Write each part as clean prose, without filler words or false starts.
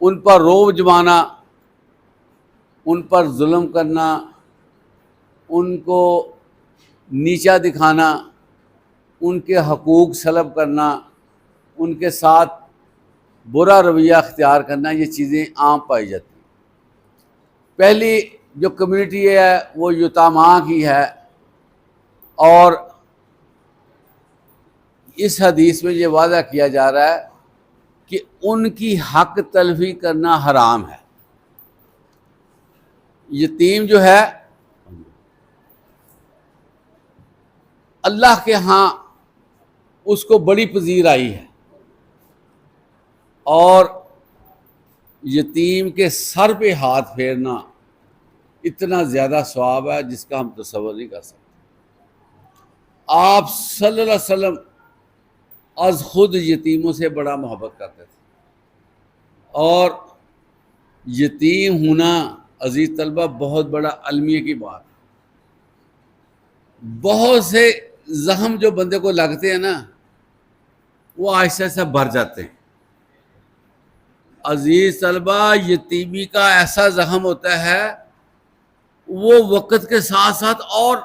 ان پر رعب جمانا، ان پر ظلم کرنا، ان کو نیچا دکھانا، ان کے حقوق سلب کرنا، ان کے ساتھ برا رویہ اختیار کرنا، یہ چیزیں عام پائی جاتی ہیں۔ پہلی جو کمیونٹی ہے وہ یتاما کی ہے، اور اس حدیث میں یہ وعدہ کیا جا رہا ہے کہ ان کی حق تلفی کرنا حرام ہے۔ یتیم جو ہے اللہ کے ہاں اس کو بڑی پذیر آئی ہے، اور یتیم کے سر پہ ہاتھ پھیرنا اتنا زیادہ ثواب ہے جس کا ہم تصور نہیں کر سکتے۔ آپ صلی اللہ علیہ وسلم از خود یتیموں سے بڑا محبت کرتے تھے، اور یتیم ہونا عزیز طلبہ بہت بڑا المیہ کی بات ہے۔ بہت سے زخم جو بندے کو لگتے ہیں نا وہ آہستہ آہستہ بھر جاتے ہیں۔ عزیز طلبہ، یتیمی کا ایسا زخم ہوتا ہے وہ وقت کے ساتھ ساتھ اور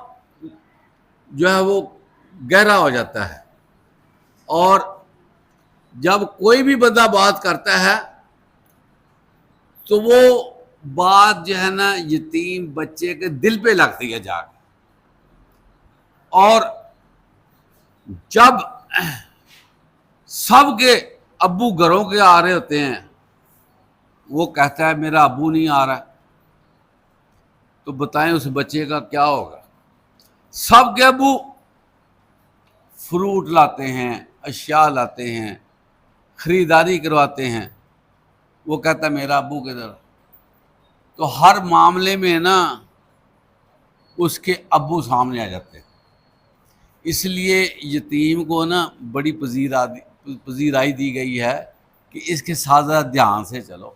جو ہے وہ گہرا ہو جاتا ہے، اور جب کوئی بھی بندہ بات کرتا ہے تو وہ بات جو ہے نا یتیم بچے کے دل پہ لگتی ہے جا کے، اور جب سب کے ابو گھروں کے آ رہے ہوتے ہیں، وہ کہتا ہے میرا ابو نہیں آ رہا، تو بتائیں اس بچے کا کیا ہوگا؟ سب کے ابو فروٹ لاتے ہیں، اشیاء لاتے ہیں، خریداری کرواتے ہیں، وہ کہتا ہے میرا ابو کدھر؟ تو ہر معاملے میں نا اس کے ابو سامنے آ جاتے ہیں۔ اس لیے یتیم کو نا بڑی پذیرائی دی گئی ہے کہ اس کے ساتھ ذرا دھیان سے چلو۔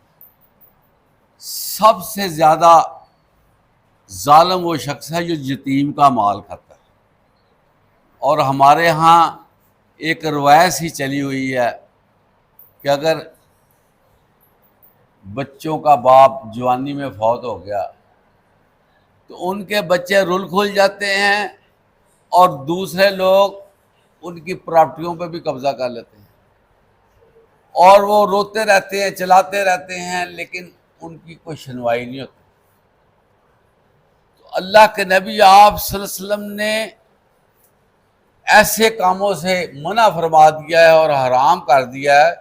سب سے زیادہ ظالم وہ شخص ہے جو یتیم کا مال کھاتا ہے، اور ہمارے ہاں ایک روایت ہی چلی ہوئی ہے کہ اگر بچوں کا باپ جوانی میں فوت ہو گیا تو ان کے بچے رل کھل جاتے ہیں، اور دوسرے لوگ ان کی پراپرٹیوں پہ بھی قبضہ کر لیتے ہیں، اور وہ روتے رہتے ہیں، چلاتے رہتے ہیں، لیکن ان کی کوئی سنوائی نہیں ہوتی۔ تو اللہ کے نبی آپ صلی اللہ علیہ وسلم نے ایسے کاموں سے منع فرما دیا ہے اور حرام کر دیا ہے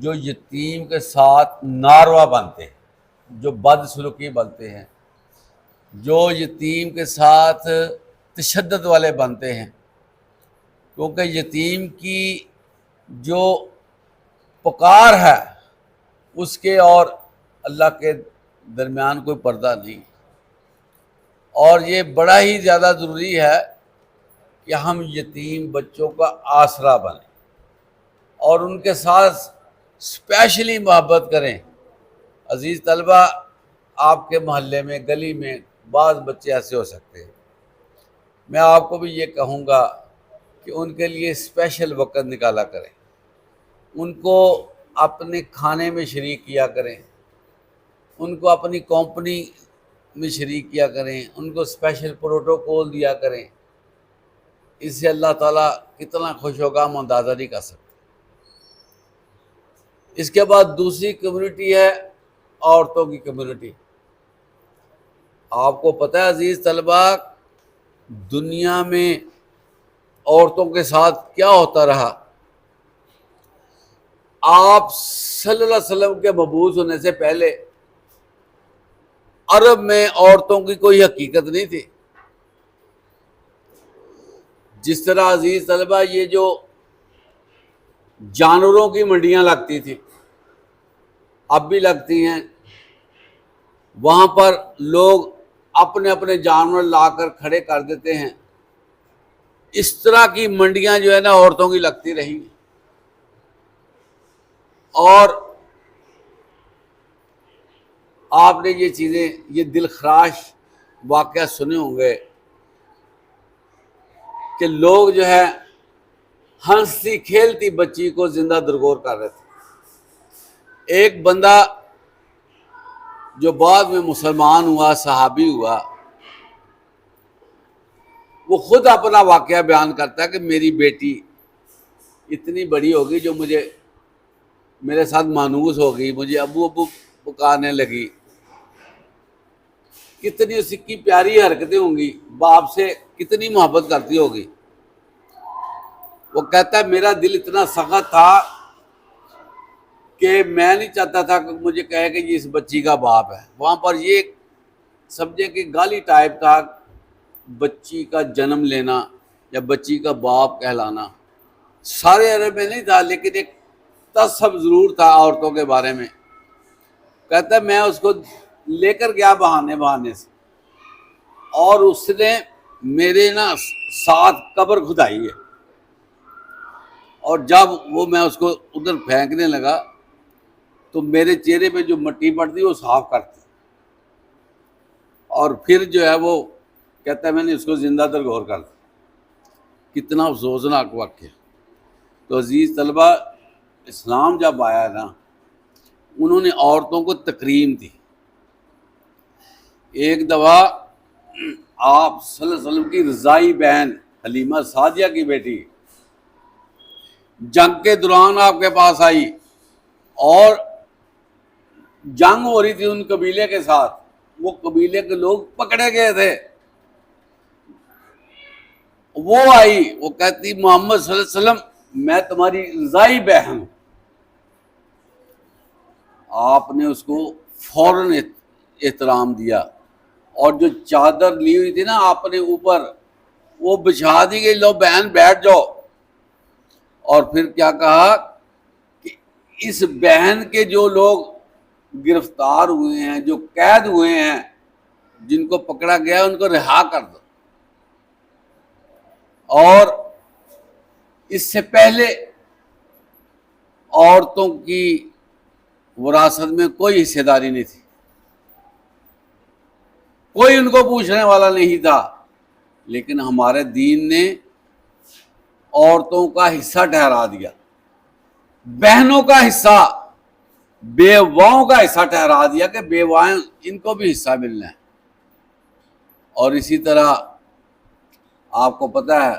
جو یتیم کے ساتھ ناروا بنتے ہیں، جو بد سلوکی بنتے ہیں، جو یتیم کے ساتھ تشدد والے بنتے ہیں، کیونکہ یتیم کی جو پکار ہے اس کے اور اللہ کے درمیان کوئی پردہ نہیں، اور یہ بڑا ہی زیادہ ضروری ہے کہ ہم یتیم بچوں کا آسرا بنیں اور ان کے ساتھ اسپیشلی محبت کریں۔ عزیز طلبہ، آپ کے محلے میں، گلی میں بعض بچے ایسے ہو سکتے ہیں، میں آپ کو بھی یہ کہوں گا کہ ان کے لیے اسپیشل وقت نکالا کریں، ان کو اپنے کھانے میں شریک کیا کریں، ان کو اپنی کمپنی میں شریک کیا کریں، ان کو اسپیشل پروٹوکول دیا کریں۔ اس سے اللہ تعالیٰ کتنا خوش ہوگا ہم اندازہ نہیں کر سکتے۔ اس کے بعد دوسری کمیونٹی ہے عورتوں کی کمیونٹی۔ آپ کو پتہ ہے عزیز طلبہ، دنیا میں عورتوں کے ساتھ کیا ہوتا رہا؟ آپ صلی اللہ علیہ وسلم کے مبعوث ہونے سے پہلے عرب میں عورتوں کی کوئی حقیقت نہیں تھی۔ جس طرح عزیز طلبہ یہ جو جانوروں کی منڈیاں لگتی تھی، اب بھی لگتی ہیں، وہاں پر لوگ اپنے اپنے جانور لا کر کھڑے کر دیتے ہیں، اس طرح کی منڈیاں جو ہے نا عورتوں کی لگتی رہی، اور آپ نے یہ چیزیں، یہ دل خراش واقعہ سنے ہوں گے کہ لوگ جو ہے ہنستی کھیلتی بچی کو زندہ درگور کر رہے تھے۔ ایک بندہ جو بعد میں مسلمان ہوا، صحابی ہوا، وہ خود اپنا واقعہ بیان کرتا ہے کہ میری بیٹی اتنی بڑی ہوگی جو مجھے میرے ساتھ مانوس ہو گئی، مجھے ابو ابو پکارنے لگی، کتنی اس کی پیاری حرکتیں ہوں گی، باپ سے کتنی محبت کرتی ہوگی۔ وہ کہتا ہے میرا دل اتنا سخت تھا کہ میں نہیں چاہتا تھا کہ مجھے کہے کہ یہ اس بچی کا باپ ہے۔ وہاں پر یہ سمجھے کہ گالی ٹائپ تھا، بچی کا جنم لینا یا بچی کا باپ کہلانا۔ سارے عرب میں نہیں تھا، لیکن ایک تصب ضرور تھا عورتوں کے بارے میں۔ کہتا ہے میں اس کو لے کر گیا بہانے سے، اور اس نے میرے ساتھ قبر کھدائی ہے، اور جب وہ میں اس کو ادھر پھینکنے لگا تو میرے چہرے پہ جو مٹی پڑتی وہ صاف کرتی، اور پھر جو ہے وہ کہتا ہے میں نے اس کو زندہ درگور کر دیا۔ کتنا افسوسناک واقعہ۔ تو عزیز طلبہ، اسلام جب آیا نا، انہوں نے عورتوں کو تکریم دی۔ ایک دفعہ آپ صلی اللہ علیہ وسلم کی رضائی بہن حلیمہ سعدیہ کی بیٹی جنگ کے دوران آپ کے پاس آئی، اور جنگ ہو رہی تھی ان قبیلے کے ساتھ، وہ قبیلے کے لوگ پکڑے گئے تھے۔ وہ آئی، وہ کہتی محمد صلی اللہ علیہ وسلم میں تمہاری رضائی بہن ہوں۔ آپ نے اس کو فوراً احترام دیا، اور جو چادر لی ہوئی تھی نا آپ نے اوپر، وہ بچھا دی گئی، لو بہن بیٹھ جاؤ۔ اور پھر کیا کہا کہ اس بہن کے جو لوگ گرفتار ہوئے ہیں، جو قید ہوئے ہیں، جن کو پکڑا گیا ان کو رہا کر دو۔ اور اس سے پہلے عورتوں کی وراثت میں کوئی حصے داری نہیں تھی، کوئی ان کو پوچھنے والا نہیں تھا، لیکن ہمارے دین نے عورتوں کا حصہ ٹھہرا دیا، بہنوں کا حصہ، بیواؤں کا حصہ ٹھہرا دیا کہ بیوائیں ان کو بھی حصہ ملنا ہے۔ اور اسی طرح آپ کو پتہ ہے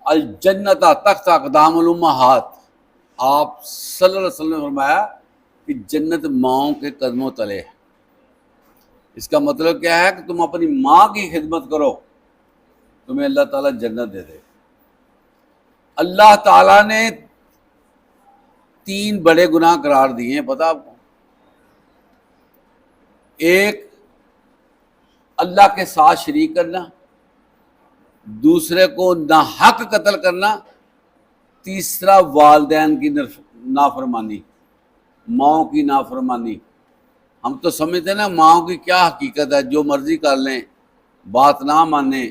الجنت تحت اقدام الامہات، آپ صلی اللہ علیہ وسلم نے فرمایا کہ جنت ماؤں کے قدموں تلے ہے۔ اس کا مطلب کیا ہے کہ تم اپنی ماں کی خدمت کرو، تمہیں اللہ تعالیٰ جنت دے دے۔ اللہ تعالیٰ نے 3 بڑے گناہ قرار دیے ہیں، پتہ آپ کو؟ ایک اللہ کے ساتھ شریک کرنا، دوسرے کو ناحق قتل کرنا، تیسرا والدین کی نافرمانی، ماؤں کی نافرمانی۔ ہم تو سمجھتے ہیں نا ماؤں کی کیا حقیقت ہے، جو مرضی کر لیں، بات نہ مانیں،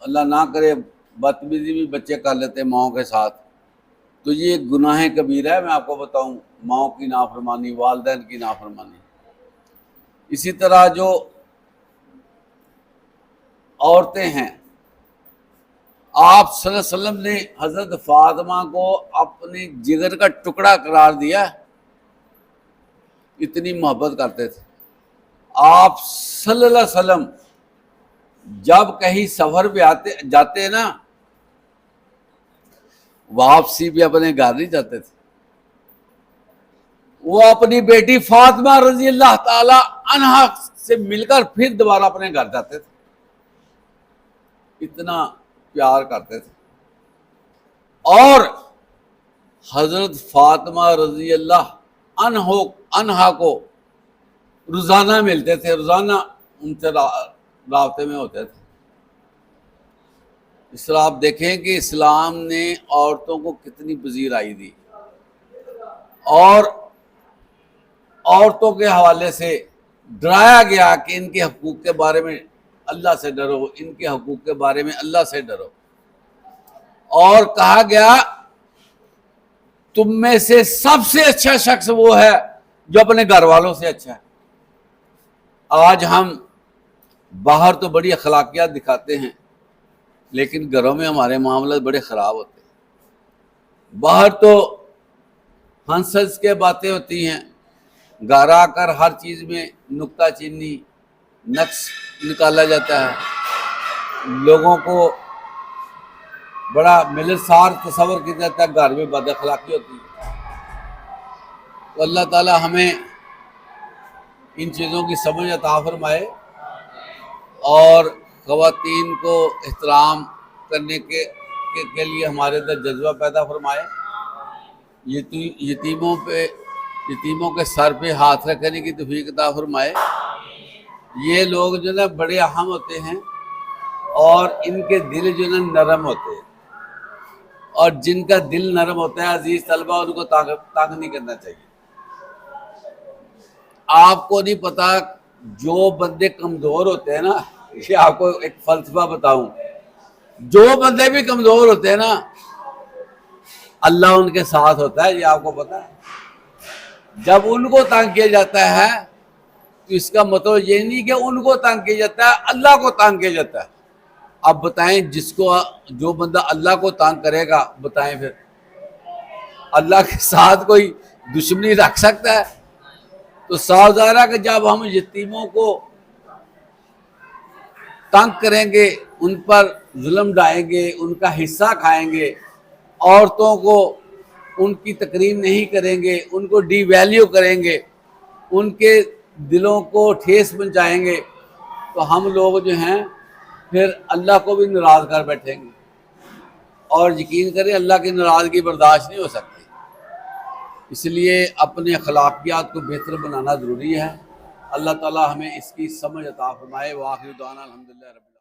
اللہ نہ کرے بدتمیزی بھی بچے کر لیتے ماؤں کے ساتھ، تو یہ گناہ کبیرہ ہے۔ میں آپ کو بتاؤں، ماؤں کی نافرمانی، والدین کی نافرمانی۔ اسی طرح جو عورتیں ہیں، آپ صلی اللہ علیہ وسلم نے حضرت فاطمہ کو اپنی جگر کا ٹکڑا قرار دیا، اتنی محبت کرتے تھے۔ آپ صلی اللہ علیہ وسلم جب کہیں سفر پہ جاتے نا، واپسی بھی اپنے گھر نہیں جاتے تھے، وہ اپنی بیٹی فاطمہ رضی اللہ تعالی عنہا سے مل کر پھر دوبارہ اپنے گھر جاتے تھے، اتنا پیار کرتے تھے۔ اور حضرت فاطمہ رضی اللہ عنہا کو روزانہ ملتے تھے، روزانہ ان سے رابطے میں ہوتے تھے۔ اس طرح آپ دیکھیں کہ اسلام نے عورتوں کو کتنی پذیرائی دی، اور عورتوں کے حوالے سے ڈرایا گیا کہ ان کے حقوق کے بارے میں اللہ سے ڈرو، ان کے حقوق کے بارے میں اللہ سے ڈرو۔ اور کہا گیا تم میں سے سب سے اچھا شخص وہ ہے جو اپنے گھر والوں سے اچھا ہے۔ آج ہم باہر تو بڑی اخلاقیات دکھاتے ہیں، لیکن گھروں میں ہمارے معاملات بڑے خراب ہوتے ہیں۔ باہر تو ہنس ہنس کے باتیں ہوتی ہیں، گھر کر ہر چیز میں نکتہ چینی نقص نکالا جاتا ہے، لوگوں کو بڑا ملنسار تصور کیا جاتا ہے، گھر میں بد اخلاقی ہوتی ہے۔ تو اللہ تعالی ہمیں ان چیزوں کی سمجھ عطا فرمائے اور خواتین کو احترام کرنے کے لیے ہمارے اندر جذبہ پیدا فرمائے، یتیموں کے سر پہ ہاتھ رکھنے کی توفیق عطا فرمائے۔ یہ لوگ جو نا بڑے اہم ہوتے ہیں اور ان کے دل جو نا نرم ہوتے ہیں، اور جن کا دل نرم ہوتا ہے عزیز طلبہ ان کو تنگ نہیں کرنا چاہیے۔ آپ کو نہیں پتا، جو بندے کمزور ہوتے ہیں نا، یہ آپ کو ایک فلسفہ بتاؤں، جو بندے بھی کمزور ہوتے ہیں نا اللہ ان کے ساتھ ہوتا ہے، یہ آپ کو پتا ہے۔ جب ان کو تنگ کیا جاتا ہے تو اس کا مطلب یہ نہیں کہ ان کو تنگ کیا جاتا ہے، اللہ کو تنگ کیا جاتا ہے۔ اب بتائیں جو بندہ اللہ کو تنگ کرے گا، بتائیں پھر اللہ کے ساتھ کوئی دشمنی رکھ سکتا ہے؟ تو صاف ظاہر ہے کہ جب ہم یتیموں کو تنگ کریں گے، ان پر ظلم ڈھائیں گے، ان کا حصہ کھائیں گے، عورتوں کو ان کی تکریم نہیں کریں گے، ان کو ڈی ویلیو کریں گے، ان کے دلوں کو ٹھیس پہنچائیں گے، تو ہم لوگ جو ہیں پھر اللہ کو بھی ناراض کر بیٹھیں گے، اور یقین کریں اللہ کی ناراضگی برداشت نہیں ہو سکتی۔ اس لیے اپنے اخلاقیات کو بہتر بنانا ضروری ہے۔ اللہ تعالی ہمیں اس کی سمجھ عطا فرمائے۔ وآخر دعوانا الحمدللہ رب